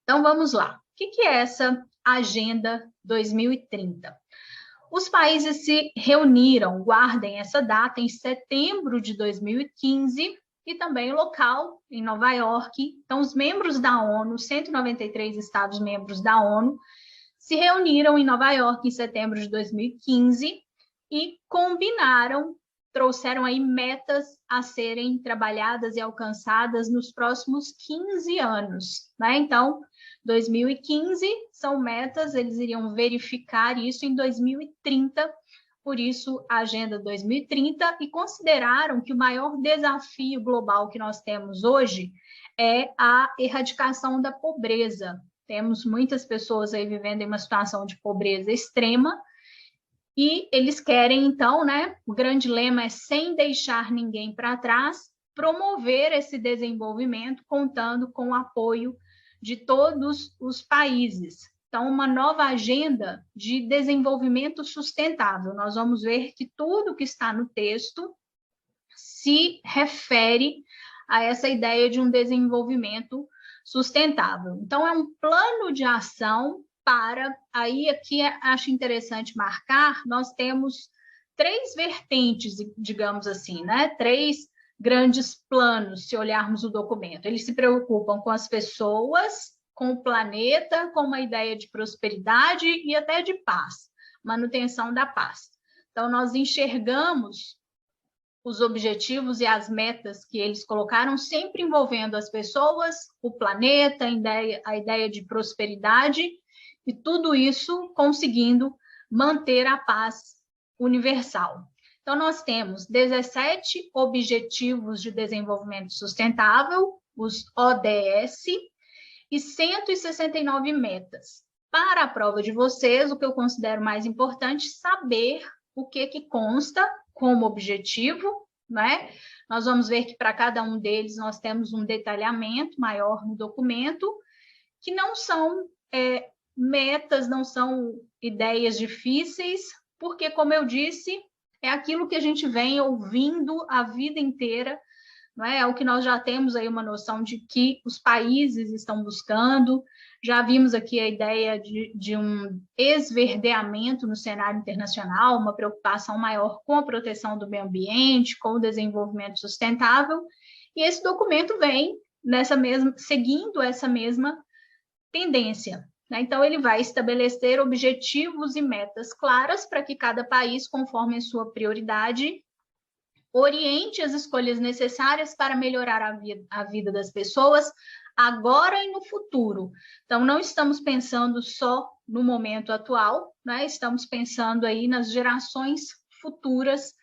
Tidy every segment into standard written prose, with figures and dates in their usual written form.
Então, vamos lá. O que é essa Agenda 2030? Os países se reuniram, guardem essa data, em setembro de 2015, e também local, em Nova York. Então, os membros da ONU, 193 Estados-membros da ONU, se reuniram em Nova York em setembro de 2015 e combinaram, trouxeram aí metas a serem trabalhadas e alcançadas nos próximos 15 anos, né? Então, 2015 são metas, eles iriam verificar isso em 2030, por isso a Agenda 2030, e consideraram que o maior desafio global que nós temos hoje é a erradicação da pobreza. Temos muitas pessoas aí vivendo em uma situação de pobreza extrema, e eles querem, então, né, o grande lema é sem deixar ninguém para trás, promover esse desenvolvimento, contando com o apoio de todos os países. Então, uma nova agenda de desenvolvimento sustentável. Nós vamos ver que tudo que está no texto se refere a essa ideia de um desenvolvimento sustentável. Então, é um plano de ação para, aí aqui acho interessante marcar, nós temos três vertentes, digamos assim, né? Três grandes planos, se olharmos o documento. Eles se preocupam com as pessoas, com o planeta, com uma ideia de prosperidade e até de paz, manutenção da paz. Então, nós enxergamos os objetivos e as metas que eles colocaram, sempre envolvendo as pessoas, o planeta, a ideia de prosperidade, e tudo isso conseguindo manter a paz universal. Então, nós temos 17 Objetivos de Desenvolvimento Sustentável, os ODS, e 169 metas. Para a prova de vocês, o que eu considero mais importante, saber o que consta como objetivo, né? Nós vamos ver que para cada um deles nós temos um detalhamento maior no documento, que não são metas, não são ideias difíceis, porque, como eu disse, é aquilo que a gente vem ouvindo a vida inteira, não é? É o que nós já temos aí uma noção de que os países estão buscando. Já vimos aqui a ideia de um esverdeamento no cenário internacional, uma preocupação maior com a proteção do meio ambiente, com o desenvolvimento sustentável, e esse documento vem seguindo essa mesma tendência, né? Então, ele vai estabelecer objetivos e metas claras para que cada país, conforme a sua prioridade, oriente as escolhas necessárias para melhorar a vida das pessoas agora e no futuro. Então, não estamos pensando só no momento atual, né? Estamos pensando aí nas gerações futuras.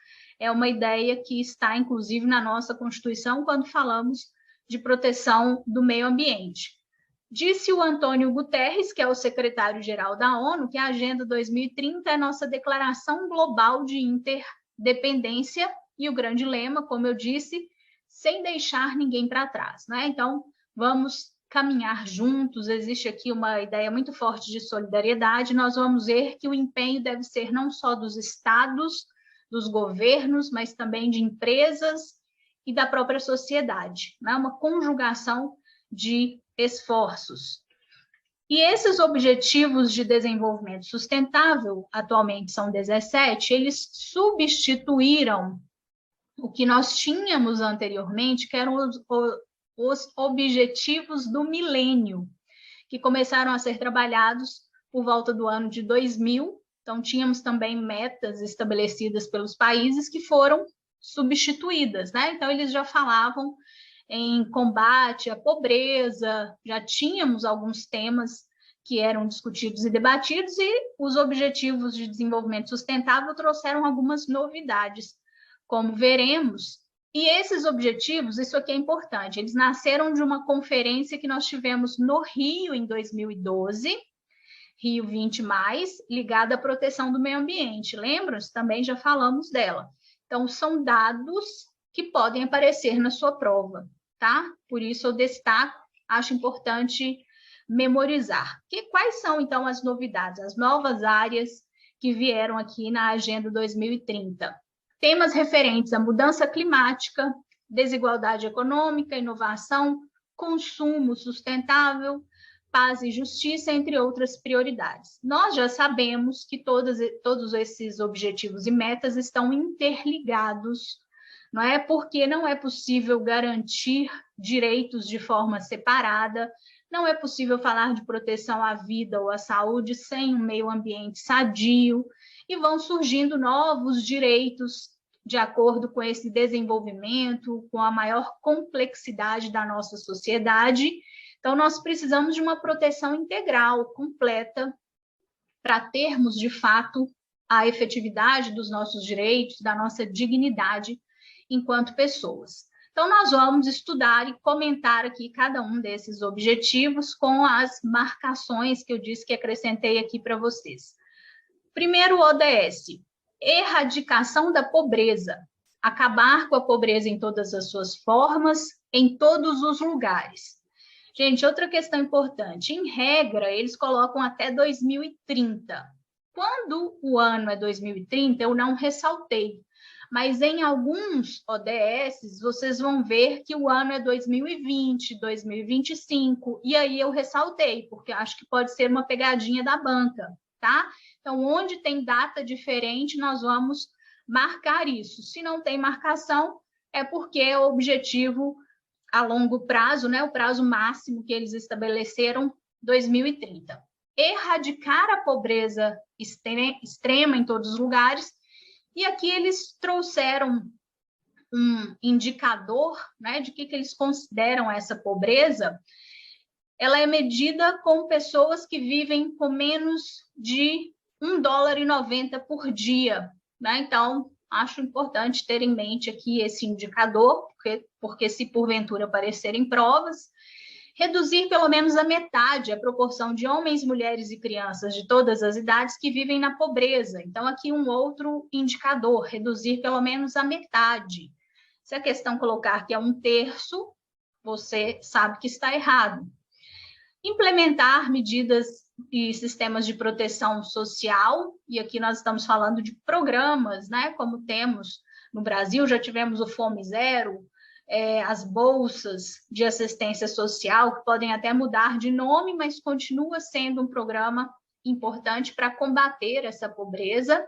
É uma ideia que está, inclusive, na nossa Constituição, quando falamos de proteção do meio ambiente. Disse o Antônio Guterres, que é o secretário-geral da ONU, que a Agenda 2030 é nossa declaração global de interdependência e o grande lema, como eu disse, sem deixar ninguém para trás, né? Então, vamos caminhar juntos, existe aqui uma ideia muito forte de solidariedade, nós vamos ver que o empenho deve ser não só dos estados, dos governos, mas também de empresas e da própria sociedade, né? Uma conjugação de esforços. E esses objetivos de desenvolvimento sustentável, atualmente são 17, eles substituíram o que nós tínhamos anteriormente, que eram os objetivos do milênio, que começaram a ser trabalhados por volta do ano de 2000. Então, tínhamos também metas estabelecidas pelos países que foram substituídas, né? Então, eles já falavam em combate à pobreza, já tínhamos alguns temas que eram discutidos e debatidos, e os objetivos de desenvolvimento sustentável trouxeram algumas novidades, como veremos. E esses objetivos, isso aqui é importante, eles nasceram de uma conferência que nós tivemos no Rio em 2012, Rio 20+, ligada à proteção do meio ambiente. Lembram-se? Também já falamos dela. Então, são dados que podem aparecer na sua prova, tá? Por isso eu destaco, acho importante memorizar. Quais são, então, as novidades, as novas áreas que vieram aqui na Agenda 2030? Temas referentes à mudança climática, desigualdade econômica, inovação, consumo sustentável, paz e justiça, entre outras prioridades. Nós já sabemos que todos esses objetivos e metas estão interligados, não é? Porque não é possível garantir direitos de forma separada, não é possível falar de proteção à vida ou à saúde sem um meio ambiente sadio, e vão surgindo novos direitos de acordo com esse desenvolvimento, com a maior complexidade da nossa sociedade. Então, nós precisamos de uma proteção integral, completa, para termos, de fato, a efetividade dos nossos direitos, da nossa dignidade enquanto pessoas. Então, nós vamos estudar e comentar aqui cada um desses objetivos com as marcações que eu disse que acrescentei aqui para vocês. Primeiro ODS, erradicação da pobreza, acabar com a pobreza em todas as suas formas, em todos os lugares. Gente, outra questão importante, em regra, eles colocam até 2030. Quando o ano é 2030, eu não ressaltei, mas em alguns ODS, vocês vão ver que o ano é 2020, 2025, e aí eu ressaltei, porque acho que pode ser uma pegadinha da banca, tá? Então, onde tem data diferente, nós vamos marcar isso. Se não tem marcação, é porque é o objetivo a longo prazo, né? O prazo máximo que eles estabeleceram, 2030. Erradicar a pobreza extrema em todos os lugares. E aqui eles trouxeram um indicador, né, de que eles consideram essa pobreza. Ela é medida com pessoas que vivem com menos de $1,90 por dia, né? Então, acho importante ter em mente aqui esse indicador, porque se porventura aparecerem provas, reduzir pelo menos a metade a proporção de homens, mulheres e crianças de todas as idades que vivem na pobreza. Então, aqui um outro indicador, reduzir pelo menos a metade. Se a questão colocar que é 1/3, você sabe que está errado. Implementar medidas e sistemas de proteção social, e aqui nós estamos falando de programas, né? Como temos no Brasil, já tivemos o Fome Zero, as bolsas de assistência social, que podem até mudar de nome, mas continua sendo um programa importante para combater essa pobreza.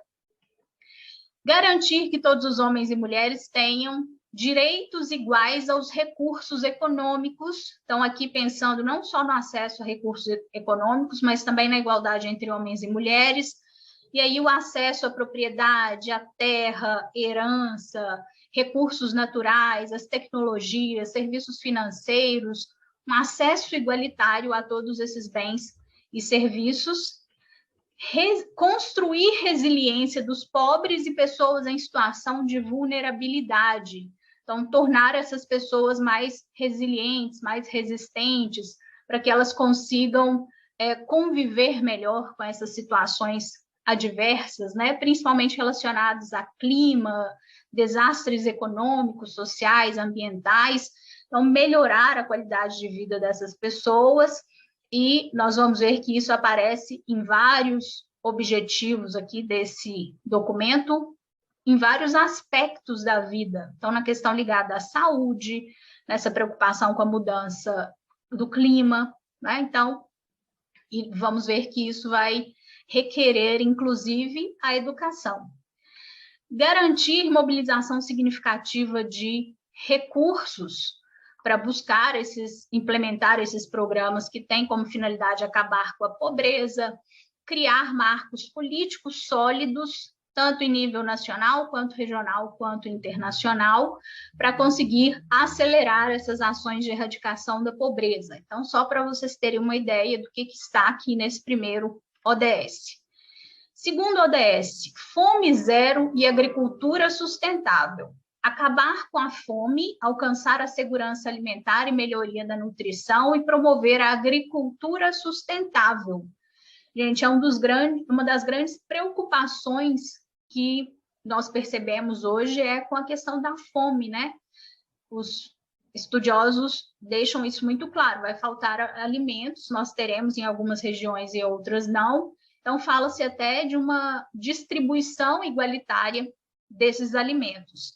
Garantir que todos os homens e mulheres tenham direitos iguais aos recursos econômicos. Então, aqui pensando não só no acesso a recursos econômicos, mas também na igualdade entre homens e mulheres. E aí o acesso à propriedade, à terra, herança, recursos naturais, as tecnologias, serviços financeiros, um acesso igualitário a todos esses bens e serviços. Construir resiliência dos pobres e pessoas em situação de vulnerabilidade. Então, tornar essas pessoas mais resilientes, mais resistentes, para que elas consigam conviver melhor com essas situações adversas, né? Principalmente relacionadas a clima, desastres econômicos, sociais, ambientais. Então, melhorar a qualidade de vida dessas pessoas, e nós vamos ver que isso aparece em vários objetivos aqui desse documento, em vários aspectos da vida. Então, na questão ligada à saúde, nessa preocupação com a mudança do clima, né? Então, e vamos ver que isso vai requerer, inclusive, a educação. Garantir mobilização significativa de recursos para buscar implementar esses programas que têm como finalidade acabar com a pobreza, criar marcos políticos sólidos, tanto em nível nacional, quanto regional, quanto internacional, para conseguir acelerar essas ações de erradicação da pobreza. Então, só para vocês terem uma ideia do que está aqui nesse primeiro ODS. Segundo ODS, fome zero e agricultura sustentável. Acabar com a fome, alcançar a segurança alimentar e melhoria da nutrição e promover a agricultura sustentável. Gente, é uma das grandes preocupações que nós percebemos hoje é com a questão da fome, né? Os estudiosos deixam isso muito claro, vai faltar alimentos, nós teremos em algumas regiões e outras não. Então, fala-se até de uma distribuição igualitária desses alimentos.